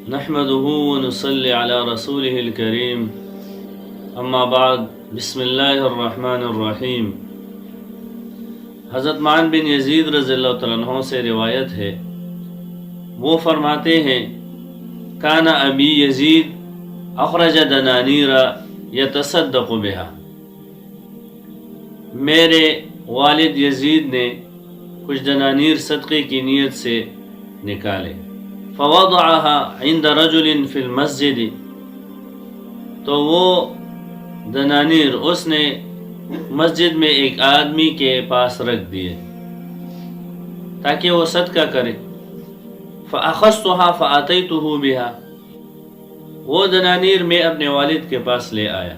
نحمده ونصلي على رسوله الكريم اما بعد بسم اللہ الرحمن الرحیم۔ حضرت معن بن یزید رضی اللہ تعالیٰ عنہ سے روایت ہے، وہ فرماتے ہیں کان ابی یزید اخرج دنانیر یتصدق بها، میرے والد یزید نے کچھ دنانیر صدقے کی نیت سے نکالے، فوضعها عند رجل فی المسجد، تو وہ دنانیر اس نے مسجد میں ایک آدمی کے پاس رکھ دیے تاکہ وہ صدقہ کرے۔ فاخذتها فاتیته بها، وہ دنانیر میں اپنے والد کے پاس لے آیا،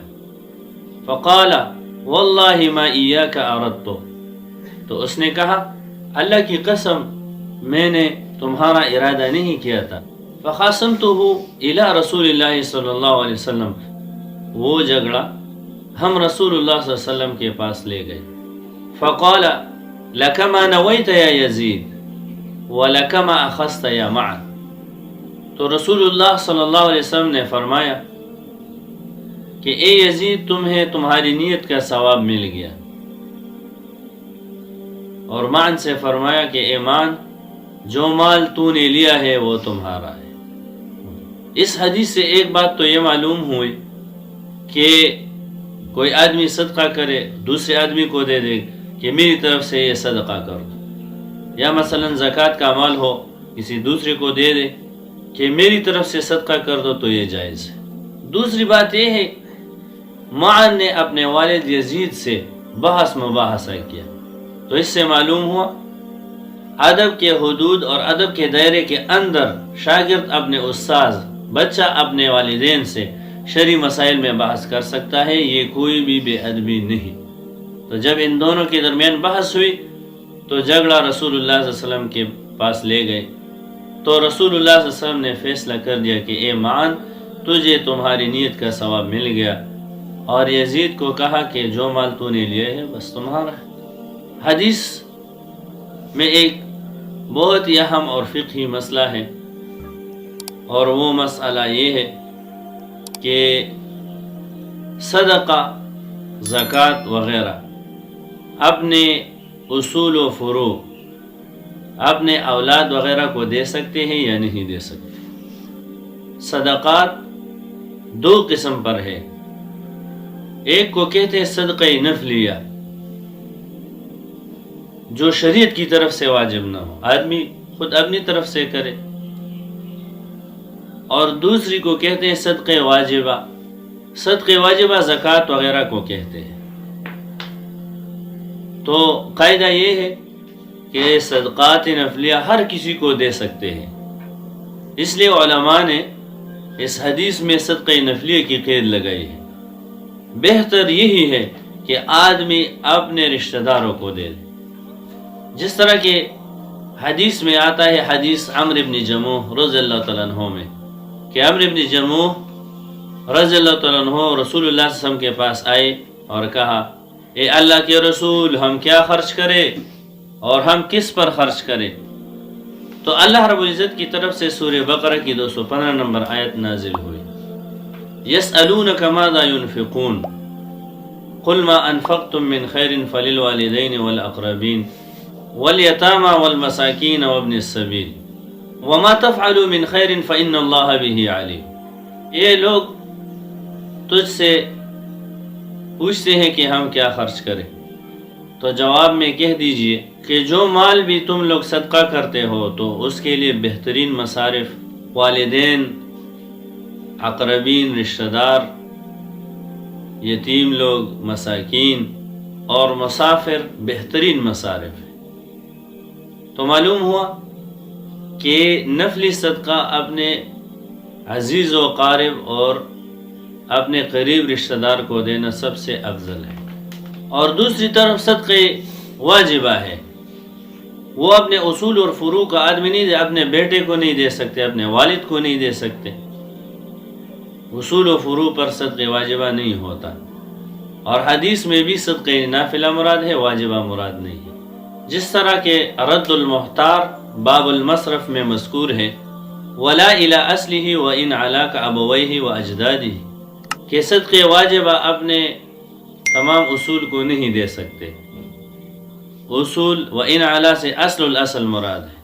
فقال واللہ ما ایاک اردت، تو اس نے کہا اللہ کی قسم میں نے تمہارا ارادہ نہیں کیا تھا۔ فخاصمته الى رسول اللہ صلی اللہ علیہ وسلم، وہ جھگڑا ہم رسول اللہ صلی اللہ علیہ وسلم کے پاس لے گئے۔ فقال لک ما نویت یا یزید ولک ما اخذت یا معن، تو رسول اللہ صلی اللہ علیہ وسلم نے فرمایا کہ اے یزید تمہیں تمہاری نیت کا ثواب مل گیا، اور معن سے فرمایا کہ اے معن جو مال تو نے لیا ہے وہ تمہارا ہے۔ اس حدیث سے ایک بات تو یہ معلوم ہوئی کہ کوئی آدمی صدقہ کرے دوسرے آدمی کو دے دے کہ میری طرف سے یہ صدقہ کر دو، یا مثلا زکوٰۃ کا مال ہو کسی دوسرے کو دے دے کہ میری طرف سے صدقہ کر دو، تو یہ جائز ہے۔ دوسری بات یہ ہے معن نے اپنے والد یزید سے بحث مباحثہ کیا، تو اس سے معلوم ہوا ادب کے حدود اور ادب کے دائرے کے اندر شاگرد اپنے استاذ، بچہ اپنے والدین سے شرعی مسائل میں بحث کر سکتا ہے، یہ کوئی بھی بے ادبی نہیں۔ تو جب ان دونوں کے درمیان بحث ہوئی تو جھگڑا رسول اللہ صلی اللہ علیہ وسلم کے پاس لے گئے، تو رسول اللہ صلی اللہ علیہ وسلم نے فیصلہ کر دیا کہ اے معن تجھے تمہاری نیت کا ثواب مل گیا، اور یزید کو کہا کہ جو مال تو نے لیا ہے بس تمہارا ہے۔ حدیث میں ایک بہت ہی اہم اور فقہی مسئلہ ہے، اور وہ مسئلہ یہ ہے کہ صدقہ، زکوٰۃ وغیرہ اپنے اصول و فروع اپنے اولاد وغیرہ کو دے سکتے ہیں یا نہیں دے سکتے۔ صدقات دو قسم پر ہے، ایک کو کہتے ہیں صدقہ نفلیہ جو شریعت کی طرف سے واجب نہ ہو، آدمی خود اپنی طرف سے کرے، اور دوسری کو کہتے ہیں صدقہ واجبہ۔ صدقہ واجبہ زکوٰۃ وغیرہ کو کہتے ہیں۔ تو قاعدہ یہ ہے کہ صدقات نفلیہ ہر کسی کو دے سکتے ہیں، اس لیے علماء نے اس حدیث میں صدقہ نفلیہ کی قید لگائی ہے۔ بہتر یہی ہے کہ آدمی اپنے رشتہ داروں کو دے دے، جس طرح کہ حدیث میں آتا ہے، حدیث عمرو بن جموح رضی اللہ تعالیٰ عنہ میں، کہ عمرو بن جموح رضی اللہ تعالیٰ عنہ رسول اللہ صلی اللہ علیہ وسلم کے پاس آئے اور کہا اے اللہ کے رسول ہم کیا خرچ کریں اور ہم کس پر خرچ کریں؟ تو اللہ رب العزت کی طرف سے سورہ بقرہ کی 215 نمبر آیت نازل ہوئی، یسألونک ماذا ينفقون قل ما انفقتم من خیر فللوالدین والاقربین والیتامى والمساکین وابن السبیل وما تفعلوا من خیر فإن اللہ به علیم۔ یہ لوگ تجھ سے پوچھتے ہیں کہ ہم کیا خرچ کریں، تو جواب میں کہہ دیجئے کہ جو مال بھی تم لوگ صدقہ کرتے ہو تو اس کے لیے بہترین مصارف والدین، اقربین، رشتہ دار، یتیم لوگ، مساکین اور مسافر بہترین مصارف ہیں۔ تو معلوم ہوا کہ نفلی صدقہ اپنے عزیز و قارب اور اپنے قریب رشتہ دار کو دینا سب سے افضل ہے، اور دوسری طرف صدقہ واجبہ ہے، وہ اپنے اصول اور فروع کا آدمی نہیں دے، اپنے بیٹے کو نہیں دے سکتے، اپنے والد کو نہیں دے سکتے، اصول و فروع پر صدقہ واجبہ نہیں ہوتا۔ اور حدیث میں بھی صدقہ نافلہ مراد ہے، واجبہ مراد نہیں ہے۔ جس طرح کہ رد المحتار باب المصرف میں مذکور ہے ولا الى اصلہ و ان علاک ابویہ و اجدادہ، کہ صدقے واجبہ اپنے تمام اصول کو نہیں دے سکتے. اصول و ان علا سے اصل الاصل مراد ہے.